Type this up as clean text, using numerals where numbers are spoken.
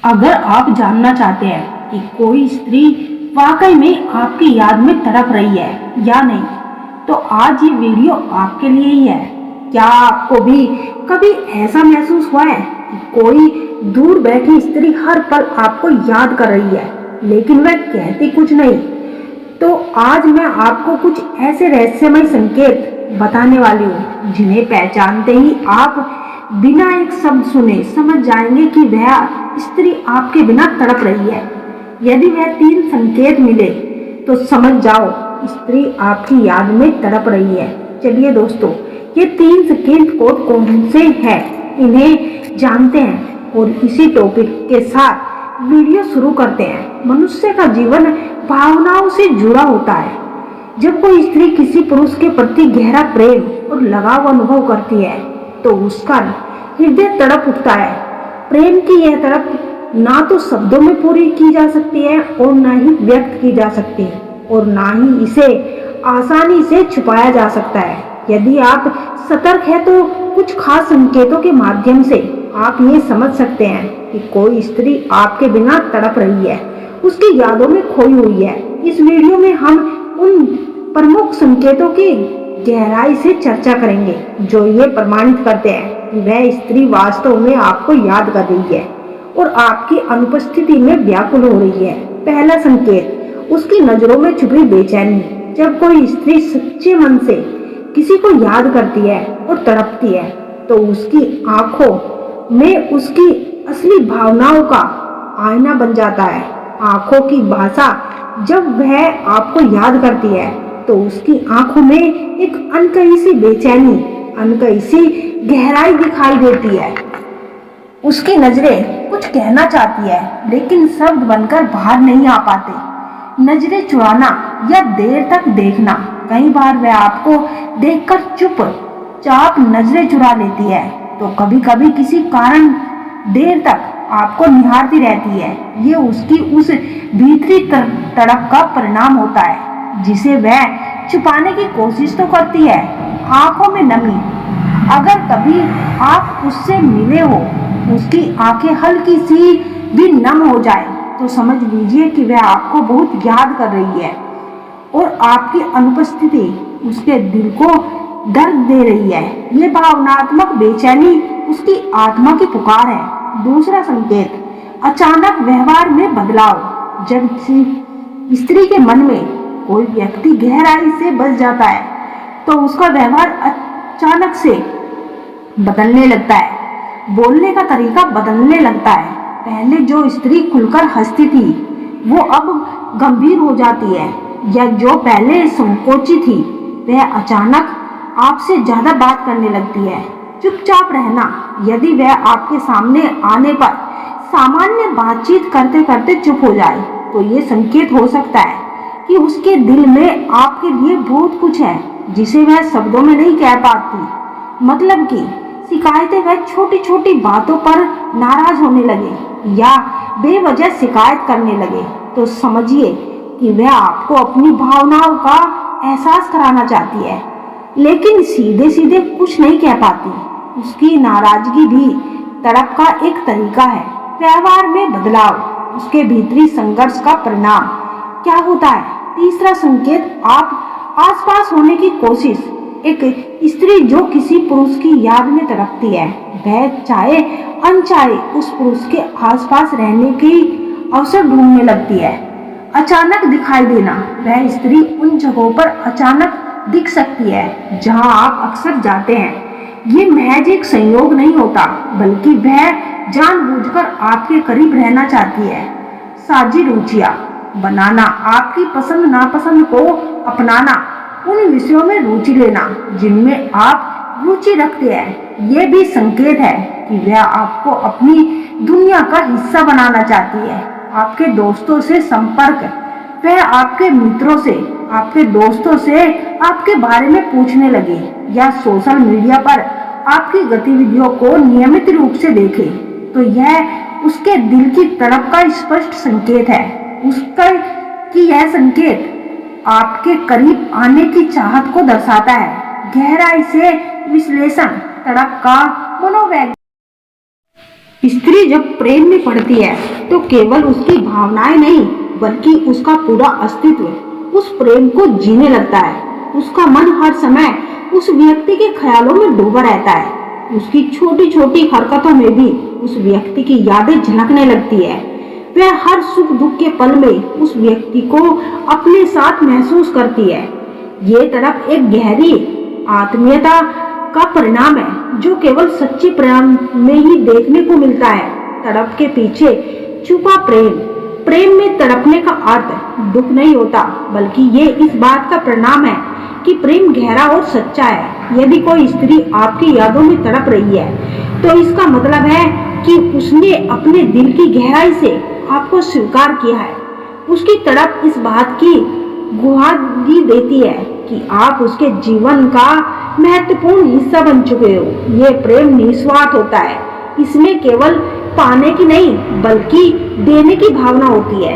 अगर आप जानना चाहते हैं कि कोई स्त्री वाकई में आपकी याद में तड़प रही है या नहीं, तो आज ये वीडियो आपके लिए ही है। क्या आपको भी कभी ऐसा महसूस हुआ है कि कोई दूर बैठी स्त्री हर पल आपको याद कर रही है, लेकिन वह कहती कुछ नहीं? तो आज मैं आपको कुछ ऐसे रहस्यमय संकेत बताने वाली हूँ जिन्हें पहचानते ही आप बिना एक शब्द सुने समझ जाएंगे कि वह स्त्री आपके बिना तड़प रही है। यदि वह 3 संकेत मिले तो समझ जाओ स्त्री आपकी याद में तड़प रही है। चलिए दोस्तों, ये 3 संकेत कौन से हैं इन्हें जानते हैं और इसी टॉपिक के साथ वीडियो शुरू करते हैं। मनुष्य का जीवन भावनाओं से जुड़ा होता है। जब कोई स्त्री किसी पुरुष के प्रति गहरा प्रेम और लगाव अनुभव करती है तो उसका हृदय तड़प उठता है। प्रेम की यह तड़प ना तो शब्दों में पूरी की जा सकती है और ना ही व्यक्त की जा सकती है और ना ही इसे आसानी से छुपाया जा सकता है। यदि आप सतर्क हैं तो कुछ खास संकेतों के माध्यम से आप ये समझ सकते हैं कि कोई स्त्री आपके बिना तड़प रही है, उसकी यादों में खोई हुई है। इस वीडियो में हम उन प्रमुख संकेतों की गहराई से चर्चा करेंगे जो ये प्रमाणित करते हैं कि वह स्त्री वास्तव में आपको याद कर रही है और आपकी अनुपस्थिति में व्याकुल हो रही है। पहला संकेत, उसकी नजरों में छुपी बेचैनी। जब कोई स्त्री सच्चे मन से किसी को याद करती है और तड़पती है तो उसकी आंखों में उसकी असली भावनाओं का आईना बन जाता है। आंखों की भाषा, जब वह आपको याद करती है तो उसकी आंखों में एक अनकही सी बेचैनी, अनकही सी गहराई दिखाई देती है। उसकी नजरें कुछ कहना चाहती है लेकिन शब्द बनकर बाहर नहीं आ पाते। नजरें चुराना या देर तक देखना, कई बार वह आपको देखकर चुपचाप नजरें चुरा लेती है तो कभी कभी किसी कारण देर तक आपको निहारती रहती है। ये उसकी उस भीतरी तड़प का परिणाम होता है जिसे वह छुपाने की कोशिश तो करती है। आंखों में नमी, अगर कभी आप उससे मिले हो, उसकी आंखें हल्की सी भी नम हो जाए तो समझ लीजिए कि वह आपको बहुत याद कर रही है और आपकी अनुपस्थिति उसके दिल को दर्द दे रही है। ये भावनात्मक बेचैनी उसकी आत्मा की पुकार है। दूसरा संकेत, अचानक व्यवहार में बदलाव। जब स्त्री के मन में कोई व्यक्ति गहराई से बस जाता है तो उसका व्यवहार अचानक से बदलने लगता है। बोलने का तरीका बदलने लगता है। पहले जो स्त्री खुलकर हंसती थी वो अब गंभीर हो जाती है, या जो पहले संकोची थी वह अचानक आपसे ज्यादा बात करने लगती है। चुपचाप रहना, यदि वह आपके सामने आने पर सामान्य बातचीत करते करते चुप हो जाए तो ये संकेत हो सकता है कि उसके दिल में आपके लिए बहुत कुछ है जिसे वह शब्दों में नहीं कह पाती। मतलब कि शिकायतें वह छोटी छोटी बातों पर नाराज होने लगे या बेवजह शिकायत करने लगे तो समझिए कि वह आपको अपनी भावनाओं का एहसास कराना चाहती है, लेकिन सीधे सीधे कुछ नहीं कह पाती। उसकी नाराजगी भी तड़प का एक तरीका है। व्यवहार में बदलाव, उसके भीतरी संघर्ष का परिणाम क्या होता है? तीसरा संकेत, आप आसपास होने की कोशिश। एक स्त्री जो किसी पुरुष की याद में तड़पती है वह चाहे अनचाहे उस पुरुष के आसपास रहने की अवसर ढूंढने लगती है। अचानक दिखाई देना, वह स्त्री उन जगहों पर अचानक दिख सकती है जहां आप अक्सर जाते हैं। ये महज एक संयोग नहीं होता बल्कि वह जानबूझकर आपके करीब रहना चाहती है। साझी रुचियां बनाना, आपकी पसंद नापसंद को अपनाना, उन विषयों में रुचि लेना जिनमें आप रुचि रखते हैं। ये भी संकेत है कि वह आपको अपनी दुनिया का हिस्सा बनाना चाहती है। आपके दोस्तों से संपर्क, वह आपके मित्रों से, आपके दोस्तों से आपके बारे में पूछने लगे या सोशल मीडिया पर आपकी गतिविधियों को नियमित रूप से देखे तो यह उसके दिल की तड़प का स्पष्ट संकेत है। उसका कि यह संकेत आपके करीब आने की चाहत को दर्शाता है। गहराई से विश्लेषण, तड़प का मनोवैज्ञानिक। स्त्री स्त्री जब प्रेम में पड़ती है तो केवल उसकी भावनाएं नहीं बल्कि उसका पूरा अस्तित्व उस प्रेम को जीने लगता है। उसका मन हर समय उस व्यक्ति के ख्यालों में डूबा रहता है। उसकी छोटी छोटी हरकतों में भी उस व्यक्ति की यादें झलकने लगती है। वह हर सुख दुख के पल में उस व्यक्ति को अपने साथ महसूस करती है। ये तड़प एक गहरी आत्मीयता का परिणाम है जो केवल सच्चे प्रेम में ही देखने को मिलता है। तड़प के पीछे छुपा प्रेम में तड़पने का अर्थ दुख नहीं होता बल्कि ये इस बात का परिणाम है कि प्रेम गहरा और सच्चा है। यदि कोई स्त्री आपकी यादों में तड़प रही है तो इसका मतलब है कि उसने अपने दिल की गहराई से आपको स्वीकार किया है। उसकी तड़प इस बात की गुहारी देती है कि आप उसके जीवन का महत्वपूर्ण हिस्सा बन चुके हो। यह प्रेम निस्वार्थ होता है। इसमें केवल पाने की नहीं बल्कि देने की भावना होती है।